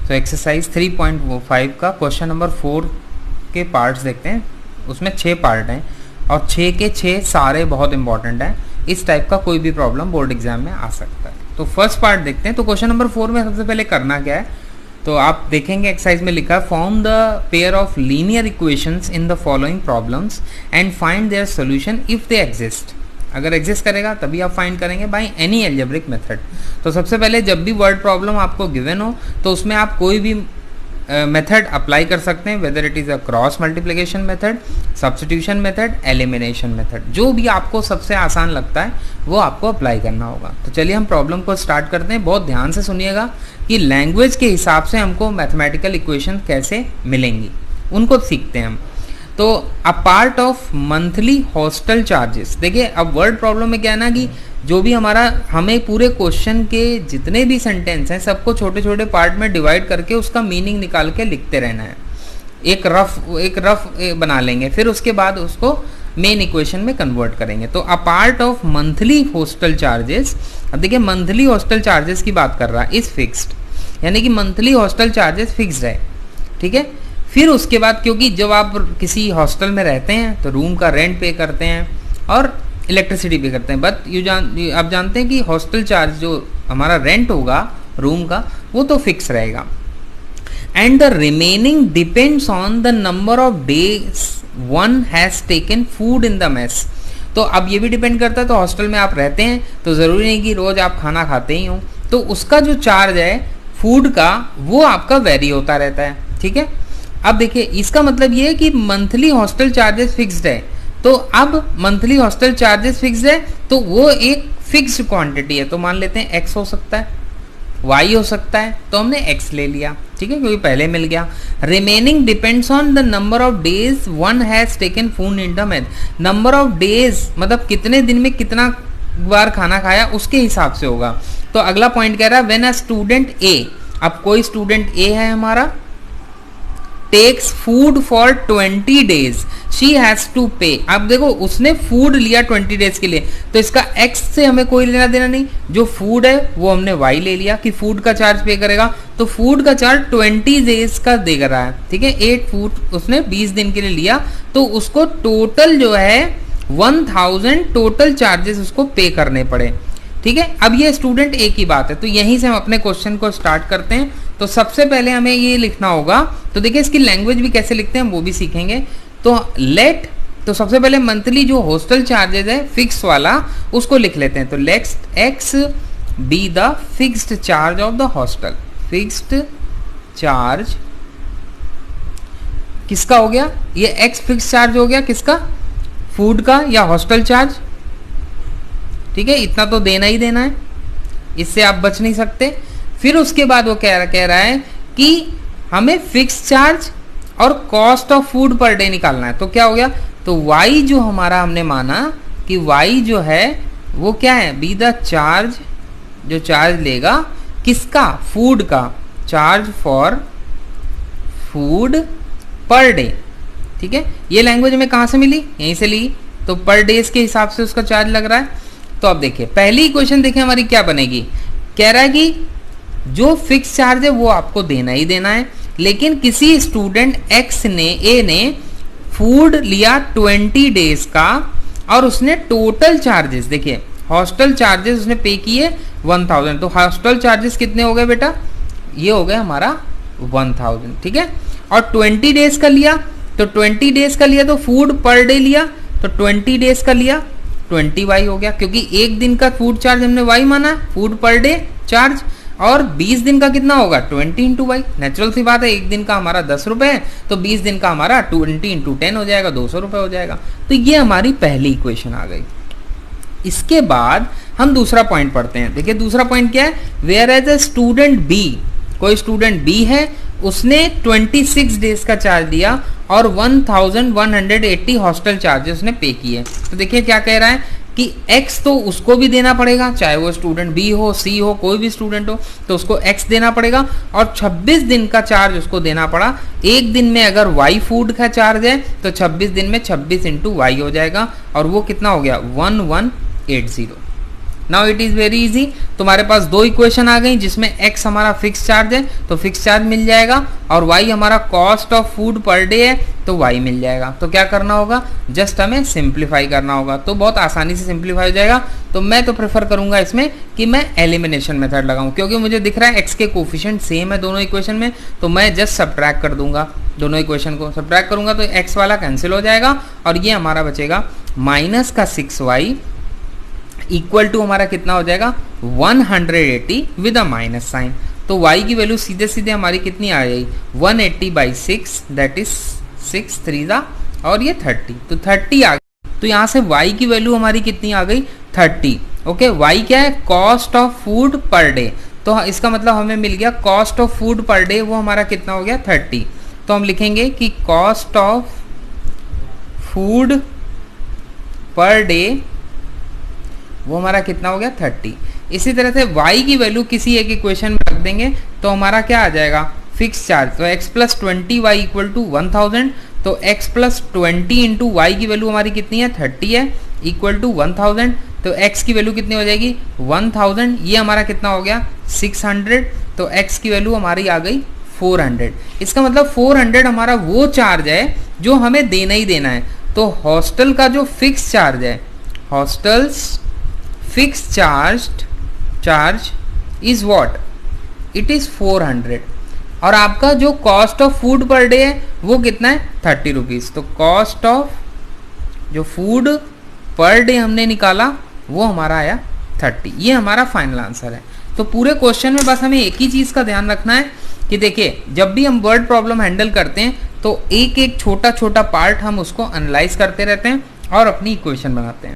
तो एक्सरसाइज 3.5 का question number 4 के पार्ट्स देखते हैं। उसमें 6 पार्ट हैं और 6 के 6 सारे बहुत इंपॉर्टेंट हैं। इस टाइप का कोई भी प्रॉब्लम बोर्ड एग्जाम में आ सकता है। तो फर्स्ट पार्ट देखते हैं। तो क्वेश्चन नंबर 4 में सबसे पहले करना क्या है, तो आप देखेंगे एक्सरसाइज में लिखा है form the pair of linear equations in the following problems and find their solution if they exist. अगर एग्जिस्ट करेगा तभी आप फाइंड करेंगे बाय एनी एल्जेब्रिक मेथड। तो सबसे पहले जब भी वर्ड प्रॉब्लम आपको गिवन हो तो उसमें आप कोई भी मेथड अप्लाई कर सकते हैं, whether it is a cross multiplication method, substitution method, elimination method, जो भी आपको सबसे आसान लगता है वो आपको अप्लाई करना होगा। तो चलिए हम प्रॉब्लम को स्टार्ट करते हैं। बहुत ध्यान से सुनिएगा कि लैंग्वेज के हिसाब से हमको मैथमेटिकल इक्वेशन कैसे मिलेंगी, उनको सीखते हैं हम। तो a part of monthly hostel charges, देखिए अब वर्ड प्रॉब्लम में क्या है ना कि जो भी हमें पूरे क्वेश्चन के जितने भी सेंटेंस हैं सबको छोटे छोटे पार्ट में डिवाइड करके उसका मीनिंग निकाल के लिखते रहना है। एक रफ बना लेंगे, फिर उसके बाद उसको मेन इक्वेशन में कन्वर्ट करेंगे। तो a part of monthly hostel charges, अब देखिए मंथली हॉस्टल चार्जेस की बात कर रहा है, इज फिक्स्ड, यानी कि मंथली हॉस्टल चार्जेस फिक्स्ड है, ठीक है। फिर उसके बाद क्योंकि जब आप किसी हॉस्टल में रहते हैं तो रूम का रेंट पे करते हैं और इलेक्ट्रिसिटी पे करते हैं, बट आप जानते हैं कि हॉस्टल चार्ज जो हमारा रेंट होगा रूम का वो तो फिक्स रहेगा। And the remaining depends on the number of days one has taken food in the mess. तो अब ये भी डिपेंड करता है, तो हॉस्टल में आप रहते हैं तो ज़रूरी नहीं कि रोज़ आप खाना खाते ही हो, तो उसका जो चार्ज है फूड का वो आपका वेरी होता रहता है, ठीक है। अब देखिए इसका मतलब ये है कि मंथली हॉस्टल चार्जेस फिक्स्ड है, तो अब मंथली हॉस्टल चार्जेस फिक्स्ड है तो वो एक फिक्स्ड क्वांटिटी है। तो मान लेते हैं एक्स हो सकता है, वाई हो सकता है, तो हमने एक्स ले लिया, ठीक है, क्योंकि पहले मिल गया। Remaining depends on the number of days one has taken food in the mess. Number of days मतलब कितने दिन में कितना बार खाना खाया उसके हिसाब से होगा। तो अगला पॉइंट कह रहा है व्हेन अ स्टूडेंट ए, अब कोई स्टूडेंट ए है हमारा, takes food for 20 days she has to pay. अब देखो उसने फूड लिया 20 डेज के लिए, तो इसका एक्स से हमें कोई लेना देना नहीं, जो फूड है वो हमने वाई ले लिया कि फूड का चार्ज पे करेगा, तो फूड का चार्ज 20 डेज का दे रहा है, ठीक है। 8 फूड उसने 20 दिन के लिए लिया, तो उसको टोटल जो है 1000 टोटल चार्जेस उसको पे करने पड़े, ठीक है। अब ये स्टूडेंट ए की बात है, तो यहीं से हम अपने क्वेश्चन को स्टार्ट करते हैं। तो सबसे पहले हमें ये लिखना होगा, तो देखिए इसकी लैंग्वेज भी कैसे लिखते हैं वो भी सीखेंगे। तो लेट, तो सबसे पहले मंथली जो हॉस्टल चार्जेस है फिक्स वाला उसको लिख लेते हैं। तो let X be the fixed charge of the hostel. Fixed charge किसका हो गया, ये एक्स फिक्स चार्ज हो गया किसका, फूड का या हॉस्टल चार्ज, ठीक है। इतना तो देना ही देना है, इससे आप बच नहीं सकते। फिर उसके बाद वो कह रहा है कि हमें फिक्स चार्ज और cost of food per day निकालना है। तो क्या हो गया, तो y जो हमारा हमने माना कि y जो है वो क्या है, बी द चार्ज, जो चार्ज लेगा किसका, फूड का, charge for food per day, ठीक है। ये लैंग्वेज हमें कहाँ से मिली, यहीं से ली, तो पर डेज के हिसाब से उसका चार्ज लग रहा है। तो अब देखिए पहली इक्वेशन देखिए हमारी क्या बनेगी, कह रहा है कि जो फिक्स चार्ज है वो आपको देना ही देना है, लेकिन किसी स्टूडेंट एक्स ने, ए ने फूड लिया 20 डेज का और उसने टोटल चार्जेस, देखिए हॉस्टल चार्जेस उसने पे किए 1000, तो हॉस्टल चार्जेस कितने हो गए बेटा, ये हो गया हमारा 1000, ठीक है। और 20 डेज का लिया, तो 20 डेज का लिया तो फूड पर डे लिया, तो 20 डेज का लिया 20 वाई हो गया, क्योंकि एक दिन का फूड चार्ज हमने वाई माना, फूड पर डे चार्ज, और 20 दिन का कितना होगा 20 इंटू वाई, नेचुरल सी बात है, एक दिन का हमारा 10 रुपए है तो 20 दिन का हमारा 20 इंटू 10 हो जाएगा, 200 रुपए हो जाएगा। तो ये हमारी पहली इक्वेशन आ गई। इसके बाद हम दूसरा पॉइंट पढ़ते हैं। देखिए दूसरा पॉइंट क्या है, whereas a student B, कोई स्टूडेंट बी है, उसने 26 डेज का चार्ज दिया और 1180 हॉस्टल चार्जेस उसने पे किए। तो देखिए क्या कह रहा है कि x तो उसको भी देना पड़ेगा, चाहे वो स्टूडेंट बी हो, सी हो, कोई भी स्टूडेंट हो, तो उसको x देना पड़ेगा, और 26 दिन का चार्ज उसको देना पड़ा। एक दिन में अगर y फूड का चार्ज है तो 26 दिन में 26 इंटू वाई हो जाएगा, और वो कितना हो गया 1180। Now it is very easy, तुम्हारे पास दो इक्वेशन आ गई जिसमें x हमारा फिक्स चार्ज है तो फिक्स चार्ज मिल जाएगा, और y हमारा cost of food per day है तो y मिल जाएगा। तो क्या करना होगा, जस्ट हमें सिंप्लीफाई करना होगा, तो बहुत आसानी से सिंप्लीफाई हो जाएगा। तो मैं तो प्रेफर करूंगा इसमें कि मैं एलिमिनेशन मेथड लगाऊं, क्योंकि मुझे दिख रहा है x के कोफिशिएंट सेम है दोनों इक्वेशन में, तो मैं जस्ट सब्ट्रैक्ट कर दूंगा, दोनों इक्वेशन को सब्ट्रैक्ट करूंगा तो x वाला कैंसिल हो जाएगा और ये हमारा बचेगा माइनस का 6y इक्वल टू हमारा कितना हो जाएगा 180 विद अ माइनस साइन। तो y की वैल्यू सीधे सीधे हमारी कितनी आ गई 180/6, दैट इज 6 3 दा और ये 30, तो 30 आ गई। तो यहाँ से y की वैल्यू हमारी कितनी आ गई 30। ओके, y क्या है, cost of food per day, तो इसका मतलब हमें मिल गया cost of food per day वो हमारा कितना हो गया 30। तो हम लिखेंगे कि cost of food per day वो हमारा कितना हो गया 30। इसी तरह से y की वैल्यू किसी एक इक्वेशन में रख देंगे तो हमारा क्या आ जाएगा फिक्स चार्ज, तो x plus 20y equal to 1000, तो x प्लस 20 इंटू वाई की वैल्यू हमारी कितनी है 30 है इक्वल टू 1000, तो x की वैल्यू कितनी हो जाएगी 1000, ये हमारा कितना हो गया 600, तो x की वैल्यू हमारी आ गई 400। इसका मतलब 400 हमारा वो चार्ज है जो हमें देना ही देना है। तो हॉस्टल का जो फिक्स चार्ज है, hostels fix charge is what, it is 400, और आपका जो cost of food per day है वो कितना है 30 रुपीज़। तो कॉस्ट ऑफ जो फूड पर डे हमने निकाला वो हमारा आया 30, ये हमारा फाइनल आंसर है। तो पूरे क्वेश्चन में बस हमें एक ही चीज़ का ध्यान रखना है कि देखिए जब भी हम वर्ड प्रॉब्लम हैंडल करते हैं तो एक एक छोटा छोटा पार्ट हम उसको एनालाइज करते रहते हैं और अपनी इक्वेशन बनाते हैं।